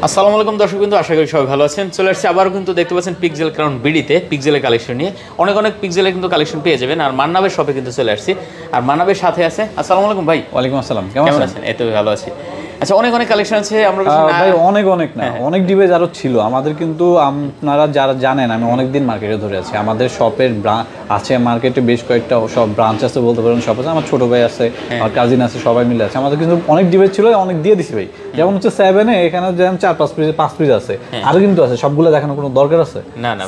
আসসালামু আলাইকুম দর্শক বিন্দু, আশা করি সবাই ভালো আছেন। চলে আসছে আবারও কিন্তু দেখতে পাচ্ছেন পিক্সেল ক্রাউন বিডিতে পিক্সেলের কালেকশন নিয়ে অনেক পিক্সেলের কিন্তু কালেকশন পেয়ে যাবেন। আর মান্নাবের শপে কিন্তু চলে আসছি, আর মান্নাবের সাথে আছে। আসসালামু আলাইকুম ভাই। ওয়ালাইকুম আসসালাম, কেমন আছেন? এই তো ভালো আছি। আচ্ছা, অনেক কালেকশন আছে আমরা ভাই, অনেক না, অনেক ডিভাইস আরো ছিল আমাদের, কিন্তু আপনারা যারা জানেন আমি অনেকদিন মার্কেটে ধরে আছি। আমাদের শপের আছে মার্কেটে বেশ কয়েকটা সব ব্রাঞ্চ আছে বলতে পারেন, শপ আছে, আমার ছোট ভাই আছে, আমার কাজিন আছে, সবাই মিলে আছে। আমাদের কিন্তু অনেক ডিভাইস ছিল, অনেক দিয়ে দিছি ভাই। যেমন হচ্ছে 7 এ এখানে যেমন 4-5 পিস আছে, আরো কিন্তু আছে, সবগুলো দেখানোর কোনো দরকার আছে? না না।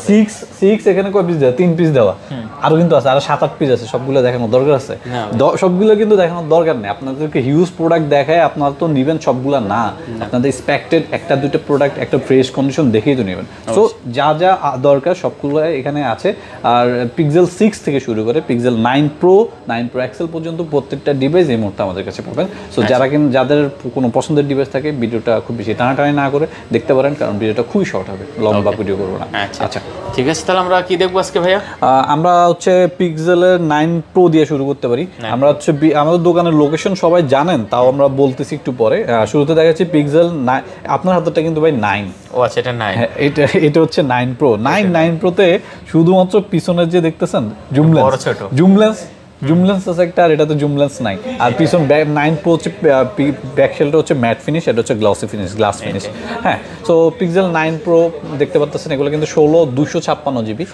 6 এখানে কয় পিস দেওয়া? 3 পিস দেওয়া, আরো কিন্তু আছে, আরো 7-8 পিস আছে, সবগুলো দেখানোর দরকার আছে? সবগুলো কিন্তু দেখানোর দরকার নেই। আপনাদেরকে হিউজ প্রোডাক্ট দেখায় আপনারা তো নিবেন সবগুলা না, আপনাদের এক্সপেক্টেড একটা দুইটা প্রোডাক্ট একটা ফ্রেশ কন্ডিশন দেখেই তো নেবেন। সো যা যা দরকার সবগুলো এখানে আছে। আর পিক্সেল 6 থেকে শুরু করে পিক্সেল 9 প্রো 9 প্রো এক্সেল পর্যন্ত প্রত্যেকটা ডিভাইস এই মুহূর্তে আমাদের কাছে পাবেন। সো যারা কিন্তু যাদের কোনো পছন্দের ডিভাইস থাকে, ভিডিওটা খুব বেশি টানাটানি না করে দেখতে পারেন, কারণ ভিডিওটা খুবই শর্ট হবে, লম্বা ভিডিও করবো না। আচ্ছা ঠিক আছে, তাহলে আমরা কি দেখবো আজকে ভাইয়া? আমরা হচ্ছে পিক্সেলের 9 প্রো দিয়ে শুরু করতে পারি। আমরা হচ্ছে আমাদের দোকানের লোকেশন সবাই জানেন, তাও আমরা বলতেছি একটু পরে। শুরুতে দেখাচ্ছি পিক্সেল 9। আপনার হাতটা কিন্তু ভাই 9। ও আচ্ছা, এটা 9। হ্যাঁ, এটা হচ্ছে 9 প্রো। 9 প্রোতে শুধুমাত্র পিছনের যে দেখতেছেন জুম লেন্স আছে একটা, আর এটাতে জুম লেন্স নাই। আর পিছন 9 প্রো হচ্ছে ব্যাক শেলটা হচ্ছে ম্যাট ফিনিশ, এটা হচ্ছে গ্লাস ফিনিশ। হ্যাঁ, সো পিক্সেল 9 প্রো দেখতে পাচ্ছেন, এগুলো কিন্তু 16 256 জিবি,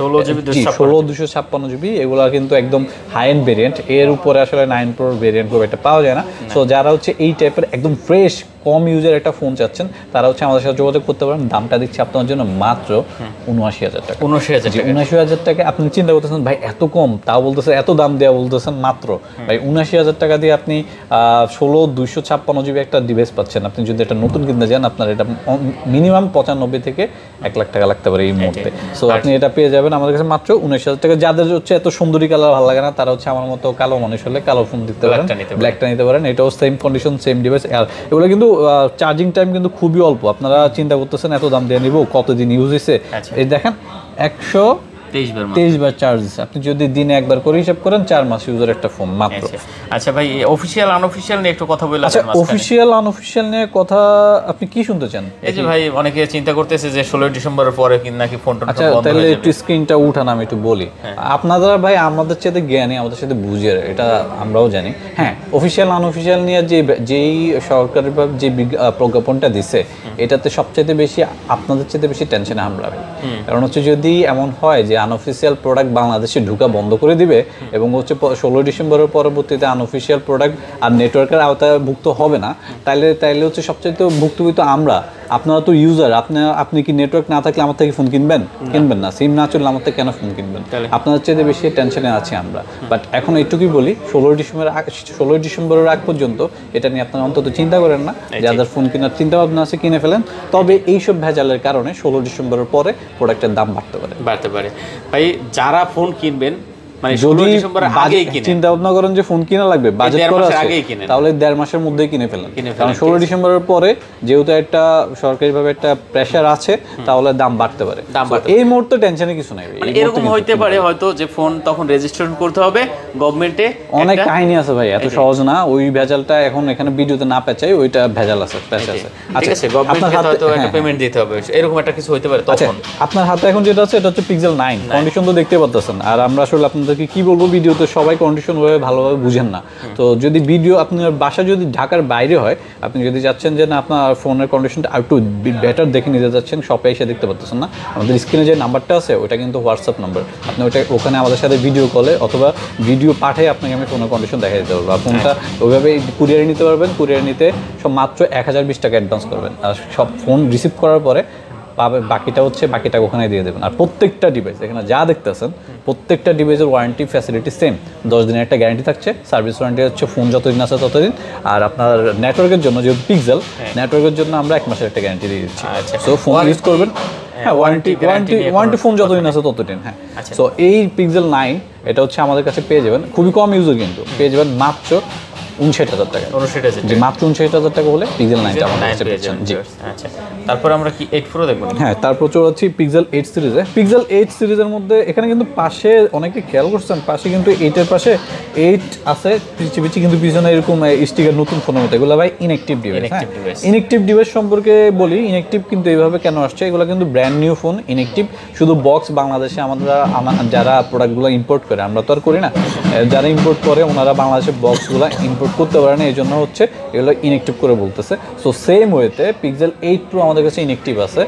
16 জিবি। এগুলো কিন্তু একদম হাই এন্ড ভেরিয়েন্ট। এর উপরে আসলে 9 প্রোর ভেরিয়েন্ট খুব একটা পাওয়া যায় না। সো যারা হচ্ছে এই টাইপের একদম ফ্রেশ কম ইউজের একটা ফোন চাচ্ছেন, তারা হচ্ছে আমাদের সাথে যোগাযোগ করতে পারেন। দামটা দিচ্ছি আপনার জন্য মাত্র 79,000 টাকা। 79,000 টাকা। আপনি চিন্তা করতেছেন ভাই এত কম, তাও বলতেছে এত দাম দেওয়া বলতেছেন মাত্র। ভাই 79,000 টাকা দিয়ে আপনি 16 256 জিবি একটা ডিভাইস পাচ্ছেন। আপনি যদি এটা নতুন কিনতে যান, আপনার এটা মিনিমাম 95 থেকে 1 লাখ টাকা লাগতে পারে এই মুহূর্তে। সো আপনি এটা পেয়ে যাবেন আমাদের কাছে মাত্র 79,000 টাকা। যাদের হচ্ছে এত সুন্দরী কালার ভালো লাগে না, তারা হচ্ছে আমার মতো কালো মানুষ হলে কালো ফোন দিতে পারেন, ব্ল্যাকটা নিতে পারেন। এটাও সেম কন্ডিশন, সেম ডিভাইস। আর এগুলো কিন্তু চার্জিং টাইম কিন্তু খুবই অল্প। আপনারা চিন্তা করতেছেন এত দাম দিয়ে নিব, কতদিন ইউজ হয়েছে? এই দেখেন 123 বার চার্জ। আপনি যদি দিনে একবার করে হিসাব করেন 4 মাস ইউজের একটা ফোন মাত্র। আচ্ছা ভাই, অফিশিয়াল আনঅফিশিয়াল নিয়ে একটু কথা বললাম। আচ্ছা, অফিশিয়াল আনঅফিশিয়াল নিয়ে কথা আপনি কি শুনতে চান? এই যে ভাই, অনেকে চিন্তা করতেছে যে 16 ডিসেম্বরের পরে কি নাকি ফোনটা বন্ধ হয়ে যাবে। আচ্ছা, তাহলে একটু স্ক্রিনটা উঠান, আমি একটু বলি। আপনারা ভাই আমাদের সাথে জ্ঞানী, আমাদের সাথে বুঝে, এটা আমরাও জানি। হ্যাঁ, অফিশিয়াল আনঅফিশিয়াল নিয়ে যেই সরকারিভাবে যে প্রজ্ঞাপনটা দিছে, এটাতে সবচেয়ে বেশি আপনাদের চেয়ে বেশি টেনশনে আমরা। কারণ হচ্ছে যদি এমন হয় যে আনঅফিশিয়াল প্রোডাক্ট বাংলাদেশে ঢুকা বন্ধ করে দিবে, এবং হচ্ছে 16 ডিসেম্বরের পরবর্তীতে আনঅফিশিয়াল প্রোডাক্ট আর নেটওয়ার্কের আওতায় ভুক্ত হবে না, তাইলে হচ্ছে সবচেয়ে ভুক্তভোগী আমরা। আপনারা তো ইউজার, আপনি কি নেটওয়ার্ক না থাকলে আমার থেকে ফোন কিনবেন না? সিম না চললে আমার থেকে কেন ফোন কিনবেন? আপনাদের চেয়ে বেশি টেনশনে আছি আমরা। বাট এখন এইটুকুই বলি, 16 ডিসেম্বরের আগ পর্যন্ত এটা নিয়ে আপনারা অন্তত চিন্তা করেন না। যাদের ফোন কেনার চিন্তা ভাবনা আছে কিনে ফেলেন। তবে এইসব ভেজালের কারণে 16 ডিসেম্বরের পরে প্রোডাক্টের দাম বাড়তে পারে। ভাই যারা ফোন কিনবেন, মানে 16 ডিসেম্বরের আগেই কিনেন, চিন্তা ভাবনা করেন যে ফোন কিনা লাগবে, বাজেট করা আছে, তাহলে 1.5 মাসের মধ্যেই কিনে ফেলেন। কারণ 16 ডিসেম্বরের পরে যেহেতু একটা সরকারিভাবে একটা প্রেসার আছে, তাহলে দাম বাড়তে পারে। এই মুহূর্তে টেনশনে কিছু নাই। মানে এরকম হইতে পারে হয়তো যে ফোন তখন রেজিস্ট্রেশন করতে হবে গভর্নমেন্টে। অনেক কাহিনী আছে ভাই, এত সহজ না। ওই ভেজালটা এখন এখানে ভিডিওতে না পেঁচাই, ওইটা ভেজাল আছে, প্রেসার আছে। ঠিক আছে, গভর্নমেন্টকে হয়তো একটা পেমেন্ট দিতে হবে, এরকম একটা কিছু হইতে পারে তখন। আপনার হাতে এখন যেটা আছে এটা হচ্ছে পিক্সেল 9 কন্ডিশন, তো দেখতে পাচ্ছেন। আর আমরা আসলে আপনাদেরকে কি বলবো, ভিডিওতে সবাই কন্ডিশন ভালোভাবে বুঝেন না। তো যদি ভিডিও আপনার বাসা যদি ঢাকার বাইরে হয়, আপনি যদি চাচ্ছেন যে না আপনার ফোনের কন্ডিশনটা একটু বেটার দেখে নিতে যাচ্ছেন, শপে এসে দেখতে পাচ্ছেন না, আমাদের স্ক্রিনে যে নাম্বারটা আছে ওটা কিন্তু হোয়াটসঅ্যাপ নাম্বার। আপনি ওখানে আমাদের সাথে ভিডিও কলে অথবা ভিডিও পাঠিয়ে আপনাকে আমি ফোনের কন্ডিশন দেখা দিতে পারবো। ফোনটা ওইভাবে কুরিয়ারে নিতে পারবেন। কুরিয়ারে নিতে সব মাত্র 1020 টাকা অ্যাডভান্স করবেন, আর সব ফোন রিসিভ করার পরে বাকিটা ওখানে দিয়ে দেবেন। আর প্রত্যেকটা ডিভাইস এখানে যা দেখতেছেন, প্রত্যেকটা ডিভাইসের ওয়ারেন্টি ফ্যাসিলিটি সেম। 10 দিনের একটা গ্যারান্টি থাকছে, সার্ভিস ওয়ারেন্টি হচ্ছে ফোন যতদিন আছে ততদিন। আর আপনার নেটওয়ার্কের জন্য, যেহেতু পিক্সেল নেটওয়ার্কের জন্য আমরা 1 মাসের একটা গ্যারান্টি দিয়ে দিচ্ছি। সো ফোন ইউজ করবেন, হ্যাঁ, ওয়ারেন্টি ফোন যতদিন আছে ততদিন। হ্যাঁ, সো এই পিক্সেল 9 এটা হচ্ছে আমাদের কাছে পেয়ে যাবেন, খুবই কম ইউজার কিন্তু পেয়ে যাবেন মাত্র 59,000 টাকা। 59,000 জি, মাত্র 59,000 টাকা হলে পিক্সেল 9টা আমাদের কাছে পেয়ে পাচ্ছেন। যাবেন। জি আচ্ছা, তারপর আমরা কি 8 Pro দেখব? হ্যাঁ, তারপর চলে যাচ্ছি পিক্সেল 8 সিরিজে। পিক্সেল 8 সিরিজের মধ্যে এখানে কিন্তু পাশে অনেকে খেয়াল করছেন, পাশে কিন্তু 8 এর পাশে 8 আছে, পিছিয়ে কিন্তু পিছনে এরকম স্টিকার নতুন ফোনের মতো, এগুলো ভাই ইনঅ্যাক্টিভ ডিভাইস। হ্যাঁ, ইনঅ্যাক্টিভ ডিভাইস সম্পর্কে বলি, ইনঅ্যাক্টিভ কিন্তু এইভাবে কেন আসছে, এগুলো কিন্তু ব্র্যান্ড নিউ ফোন, ইনঅ্যাক্টিভ শুধু বক্স। বাংলাদেশে যারা প্রোডাক্টগুলো ইম্পোর্ট করে, আমরা তো আর করি না, যারা ইম্পোর্ট করে ওনারা বাংলাদেশে বক্সগুলো ইম্পোর্ট করতে পারে না, এই জন্য হচ্ছে এগুলো ইনঅ্যাক্টিভ করে বলতেছে। সো সেম ওয়েতে পিক্সেল 8 Pro আমাদের কাছে ইনঅ্যাক্টিভ আছে।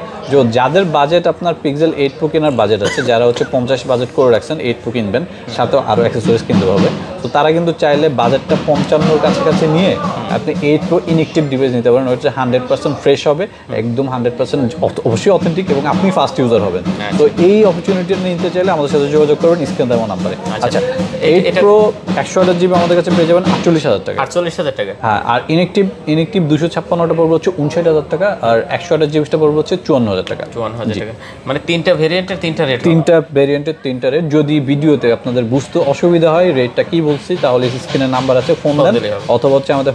যাদের বাজেট আপনার পিক্সেল 8 Pro কেনার বাজেট আছে, যারা হচ্ছে 50 বাজেট করে রাখছেন 8 Pro কিনবেন, সাথে আরও অ্যাক্সেসরিজ কিনতে হবে, তো তারা কিন্তু চাইলে বাজেটটা 55 কাছাকাছি নিয়ে আপনি 8 Pro ইনঅ্যাক্টিভ ডিভাইস নিতে পারেন। হচ্ছে 100% ফ্রেশ হবে, একদম 100% অবশ্যই অথেন্টিক, এবং আপনি ফার্স্ট ইউজার হবেন। তো এই অপরচুনিটিটা নিতে চাইলে আমাদের সাথে যোগাযোগ করবেন স্ক্রিনে দেওয়া নাম্বারে। আচ্ছা, 8 Pro 128 GB আমাদের কাছে পেয়ে যাবেন 48,000 টাকা। 48,000 টাকা। হ্যাঁ, আর ইনঅ্যাক্টিভ 256টা পড়বে হচ্ছে 59,000 টাকা, আর 128 জিবিটা পড়বে হচ্ছে 54,000 টাকা। 54,000 টাকা, মানে তিনটা ভেরিয়েন্টের তিনটা রেট। তিনটা ভেরিয়েন্টের তিনটা রেট। যদি ভিডিওতে আপনাদের বুঝতে অসুবিধা হয় রেটটা কি বলছি, তাহলে স্ক্রিনে নাম্বার আছে, ফোন দেন, অথবা হচ্ছে আমাদের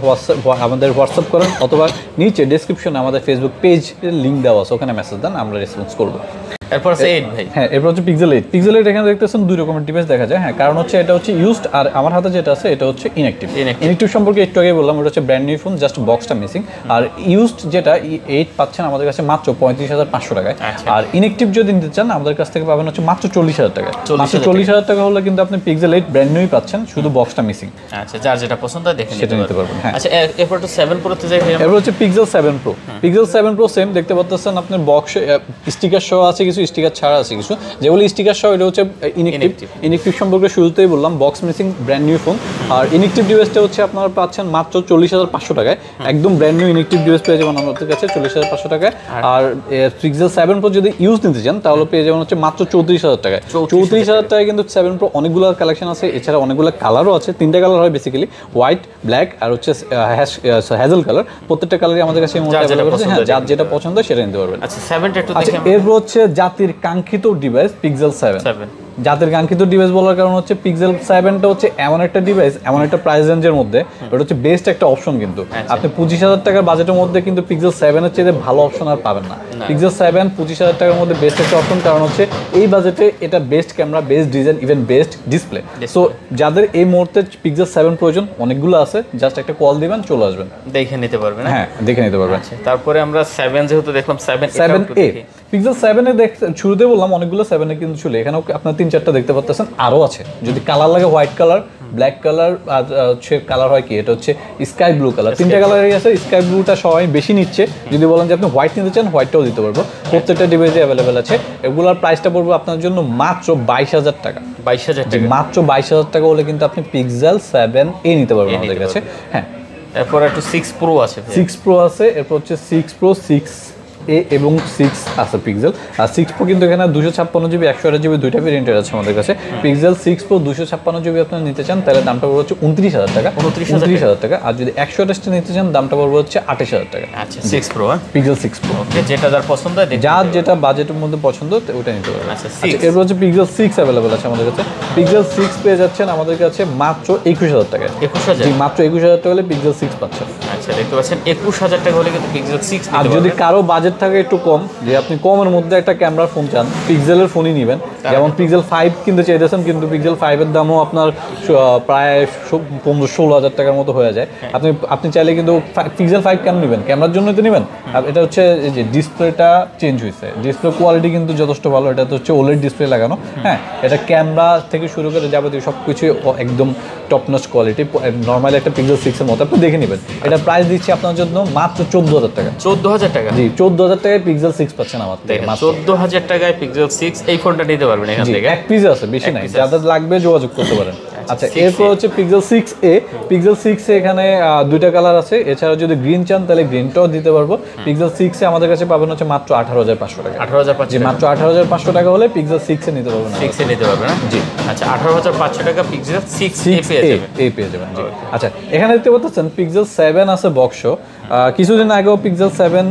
হোয়াটসঅ্যাপ করেন, অথবা নিচে ডেসক্রিপশনে আমাদের ফেসবুক পেজের লিঙ্ক দেওয়া আছে, ওখানে মেসেজ দেন, আমরা রেসপন্স করবো। এরপর আছে 8 ভাই। হ্যাঁ, এরপর হচ্ছে পিক্সেল 8। পিক্সেল 8 এখানে দেখতেছেন দুই রকমের ডিভাইস দেখা যায়। হ্যাঁ, কারণ হচ্ছে এটা হচ্ছে ইউজড, আর আমার হাতে যেটা আছে এটা হচ্ছে ইনঅ্যাক্টিভ। ইনঅ্যাক্টিভ সম্পর্কে একটু আগে বললাম, ওটা হচ্ছে ব্র্যান্ড নিউ ফোন, জাস্ট বক্সটা মিসিং। আর ইউজড যেটা 8 পাচ্ছেন আমাদের কাছে মাত্র 35,500 টাকায়। আর ইনঅ্যাক্টিভ যদি নিতে চান আমাদের কাছ থেকে পাবেন হচ্ছে মাত্র 40,000 টাকায়। মাত্র 40,000 টাকা হলে কিন্তু আপনি পিক্সেল 8 ব্র্যান্ড নিউই পাচ্ছেন, শুধু বক্সটা মিসিং। আচ্ছা, যার যেটা পছন্দ হয় দেখে সেটা নিতে পারবেন। হ্যাঁ, আচ্ছা, এরপর তো 7 Pro তে যাই। এরপর হচ্ছে pixel 7 Pro। Pixel 7 Pro same দেখতে পাচ্ছেন, আপনার বক্স স্টিকার সহ আছে, কিছু স্টিকার ছাড়া আছে কিছু। যেগুলো স্টিকার সহ এটা হচ্ছে ইনঅ্যাক্টিভ সম্পর্কে শুরুতেই বললাম, box missing, brand new phone. আর ইনঅ্যাক্টিভ ডিভাইসটা হচ্ছে আপনারা পাচ্ছেন মাত্র 40,500 টাকায়, একদম ব্র্যান্ড নিউ ইনঅ্যাক্টিভ ডিভাইস পেয়ে যাবেন আমাদের কাছে 40,500 টাকায়। আর পিক্সেল 7 Pro যদি ইউজ নিতে চান তাহলে পেয়ে যাবেন হচ্ছে মাত্র 34,000 টাকায়। 34,000 টাকায় কিন্তু 7 Pro অনেকগুলো কালেকশন আছে, এছাড়া অনেকগুলো কালারও আছে। 3টা কালার হয় বেসিক্যালি, হোয়াইট, ব্ল্যাক আর হচ্ছে হ্যাজেল কালার। প্রত্যেকটা কালারই আমাদের কাছে অ্যাভেলেবল আছে। হ্যাঁ, যার যেটা পছন্দ সেটা নিতে পারবেন। আচ্ছা, 7টা একটু দেখি। এরপর হচ্ছে জাতির কাঙ্ক্ষিত ডিভাইস পিক্সেল 7। জাতির কাঙ্ক্ষিত ডিভাইস বলার কারণ হচ্ছে পিক্সেল 7টা হচ্ছে এমন একটা ডিভাইস, এমন একটা প্রাইস রেঞ্জের মধ্যে, ওটা হচ্ছে বেস্ট একটা অপশন। কিন্তু আপনি 25,000 টাকার বাজেটের মধ্যে কিন্তু পিক্সেল 7 এর চেয়ে ভালো অপশন আর পাবেন না। পিক্সেল 7 25,000 টাকার মধ্যে বেস্ট একটা অপশন, কারণ হচ্ছে এই বাজেটে এটা best camera, best design, even best display. So যাদের এই মুহূর্তে পিক্সেল 7 প্রয়োজন, অনেকগুলো আছে, জাস্ট একটা কল দিবেন, চলে আসবেন, দেখে নিতে পারবেন। হ্যাঁ, দেখে নিতে পারবেন। তারপরে আমরা 7 যেহেতু দেখলাম, 7A পিক্সেল 7 এ শুরুতে বললাম অনেকগুলো 7 এ কিন্তু ছিল, এখানেও আপনার 3-4টা দেখতে পাচ্ছেন, আরও আছে। যদি কালার লাগে হোয়াইট কালার, ব্ল্যাক কালার, আর হচ্ছে কালার হয় কি, এটা হচ্ছে স্কাই ব্লু কালার। 3টা কালারই আছে। স্কাই ব্লুটা সবাই বেশি নিচ্ছে। যদি বলেন যে আপনি হোয়াইট নিতে চান, হোয়াইটটাও দিতে পারবো, প্রত্যেকটা ডিভাইসে অ্যাভেলেবেল আছে। এগুলোর প্রাইসটা পড়বে আপনার জন্য মাত্র 22,000 টাকা। 22,000 টাকা, মাত্র 22,000 টাকা হলে কিন্তু আপনি পিক্সেল 7A নিতে পারবেন আমাদের কাছে। হ্যাঁ, এরপর একটু 6 Pro আছে। 6 Pro আছে, এরপর হচ্ছে 6 Pro 6A এবং 6 আছে পিক্সেল। আর 6 Pro কিন্তু এখানে 256 GB 128 GB দুইটা ভেরিয়েন্টের আছে আমাদের কাছে। পিক্সেল 6 Pro 256 GB আপনারা নিতে চান তাহলে দামটা পড়বে হচ্ছে 29,000 টাকা। 29,000 টাকা। আর যদি 128টা নিতে চান দামটা পড়বে হচ্ছে 28,000 টাকা। আচ্ছা, 6 Pro, পিক্সেল 6 Pro, ওকে, যেটা যার পছন্দ হয় যার যেটা বাজেটের মধ্যে পছন্দ ওটা নিতে পারবেন। আচ্ছা, এরপর হচ্ছে পিক্সেল 6 অ্যাভেলেবল আছে আমাদের কাছে। পিক্সেল 6 পেয়ে যাচ্ছেন আমাদের কাছে মাত্র 21,000 টাকায়। 21,000? জি, মাত্র 21,000 টাকা হলে পিক্সেল 6 পাচ্ছেন। আচ্ছা, দেখতে পাচ্ছেন 21,000 টাকা হলে কিন্তু পিক্সেল 6 আর যদি কারো বাজেট থাকে একটু কম, যে আপনি কমের মধ্যে একটা ক্যামেরার ফোন চান, পিক্সেলের ফোনই নেবেন। যেমন পিক্সেল 5 কিনতে চাইতেছেন, কিন্তু পিক্সেল 5 এর দামও আপনার প্রায় 15-16,000 টাকার মতো হয়ে যায়। আপনি চাইলে কিন্তু পিক্সেল 5 কেন নেবেন? ক্যামেরার জন্য তো নেবেন। আর এটা হচ্ছে এই যে ডিসপ্লেটা চেঞ্জ হয়েছে, ডিসপ্লে কোয়ালিটি কিন্তু যথেষ্ট ভালো। এটা তো হচ্ছে ওলেড ডিসপ্লে লাগানো। হ্যাঁ, এটা ক্যামেরা থেকে শুরু করে যাবতীয় সব কিছু একদম টপ নচ কোয়ালিটি, নর্মালি একটা পিক্সেল 6 এর মতো। আপনি দেখে নেবেন। এটা প্রাইস দিচ্ছি আপনার জন্য মাত্র 14,000 টাকা। 14,000 টাকা? জি, 14,000 টাকায় পিক্সেল 6 পাচ্ছেন আমার থেকে। 14,000 টাকায় পিক্সেল 6 এই ফোনটা নিতে পারবেন এখান থেকে। এক পিস আছে, বেশি নাই, যাদের লাগবে যোগাযোগ করতে পারেন। আচ্ছা, এরপর হচ্ছে পিক্সেল 6A। পিক্সেল 6A এখানে দুইটা কালার আছে, এছাড়া যদি গ্রিন চান তাহলে গ্রিনটাও দিতে পারবো। পিক্সেল 6A আমাদের কাছে পাবেন হচ্ছে মাত্র 18,500 টাকা। 18,500? জি, মাত্র 18,500 টাকা হলে পিক্সেল 6A নিতে পারবেন। 6A নিতে পারবেন? জি। আচ্ছা, 18,500 টাকা পিক্সেল 6A পেয়ে যাবেন। পেয়ে যাবেন। জি। আচ্ছা, এখানে দেখতে পাচ্ছেন পিক্সেল 7 আছে বক্স। কিছুদিন আগেও পিক্সেল 7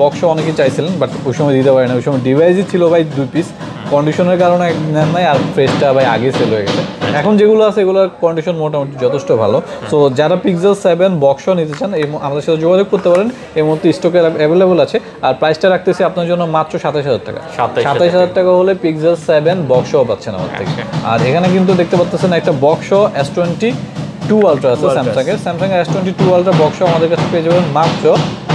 বক্স অনেকেই চাইছিলেন, বাট ওই সময় দিতে পারে না। ওই সময় ডিভাইসই ছিল ভাই 2 পিস, কন্ডিশনের কারণে নেন নাই, আর ফ্রেশটা ভাই আগে সেল হয়ে গেছে। এখন যেগুলো আছে এগুলোর কন্ডিশন মোটামুটি যথেষ্ট ভালো। সো যারা পিক্সেল 7 বক্স নিতে চান আমাদের সাথে যোগাযোগ করতে পারেন, এর মধ্যে স্টকে অ্যাভেলেবল আছে। আর প্রাইসটা রাখতেছি আপনার জন্য মাত্র 27,000 টাকা। 27,000 টাকা হলে পিক্সেল 7 বক্সও পাচ্ছেন আমার থেকে। আর এখানে কিন্তু দেখতে পাচ্ছেন একটা বক্স S22 আলট্রা আছে স্যামসাং এর S22 আলট্রা বক্স আমাদের কাছে পেয়ে যাবেন মাত্র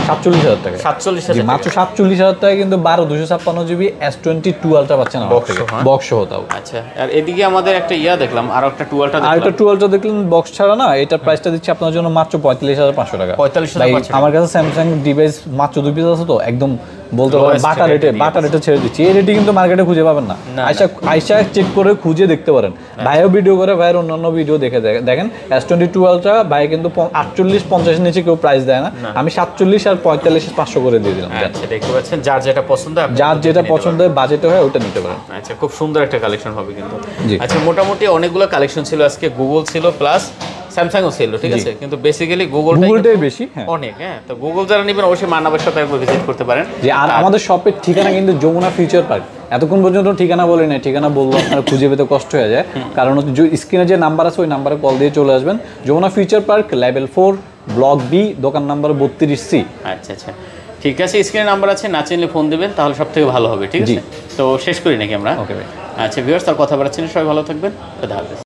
47,000 টাকা। 47,000 মাত্র 47,000 টাকা কিন্তু 12/256 জিবি S22 আলট্রা পাচ্ছেন আমার থেকে, বক্স হতাও। আচ্ছা, আর এদিকে আমাদের একটা দেখলাম, আর একটা 2 আলট্রা দেখলাম। আর একটা 2 আলট্রা দেখলেন বক্স ছাড়া না, এটা প্রাইসটা দিচ্ছি আপনার জন্য মাত্র 45,500 টাকা। 45,500 আমার কাছে স্যামসাং ডিভাইস মাত্র 2 পিস আছে, তো একদম বলতে পারেন বাটা রেটে ছেড়ে দিচ্ছি। এই রেটে কিন্তু মার্কেটে খুঁজে পাবেন না। আইসা চেক করে খুঁজে দেখতে পারেন। ভাইও ভিডিও করে, ভাইয়ের অন্যান্য ভিডিও দেখেন। S22 আলট্রা ভাই কিন্তু 48-50 নিচে কেউ প্রাইস দেয় না। আমি 47 আর 45,500 করে দিয়ে দিলাম। আচ্ছা, দেখতে পাচ্ছেন যার যেটা পছন্দ, যার যেটা পছন্দ হয়, বাজেটে হয় ওটা নিতে পারেন। আচ্ছা, খুব সুন্দর একটা কালেকশন হবে কিন্তু। আচ্ছা, মোটামুটি অনেকগুলো কালেকশন ছিল আজকে। গুগল ছিল প্লাস স্যামসাংও ছিল, ঠিক আছে, কিন্তু বেসিক্যালি গুগলটাই বেশি। অনেক তো গুগল যারা নেবেন অবশ্যই মান্নাবের সাথে একবার ভিজিট করতে পারেন। আর আমাদের শপের ঠিকানা কিন্তু যমুনা ফিউচার পার্ক। এতক্ষণ পর্যন্ত ঠিকানা বলি না, ঠিকানা বলবো আপনারা খুঁজে পেতে কষ্ট হয়ে যায়। কারণ স্ক্রিনে যে নাম্বার আছে ওই নাম্বারে কল দিয়ে চলে আসবেন। Jamuna future park level 4 block B, দোকান নাম্বার 32C। আচ্ছা, ঠিক আছে, স্ক্রিনে নাম্বার আছে, না চিনলে ফোন দিবেন, তাহলে সব থেকে ভালো হবে। ঠিক আছে, তো শেষ করি নাকি আমরা? ওকে ভাই। আচ্ছা ভিউয়ার্স, আর কথা বাড়াচ্ছি না, সবাই ভালো থাকবেন, খুদা হাফেজ।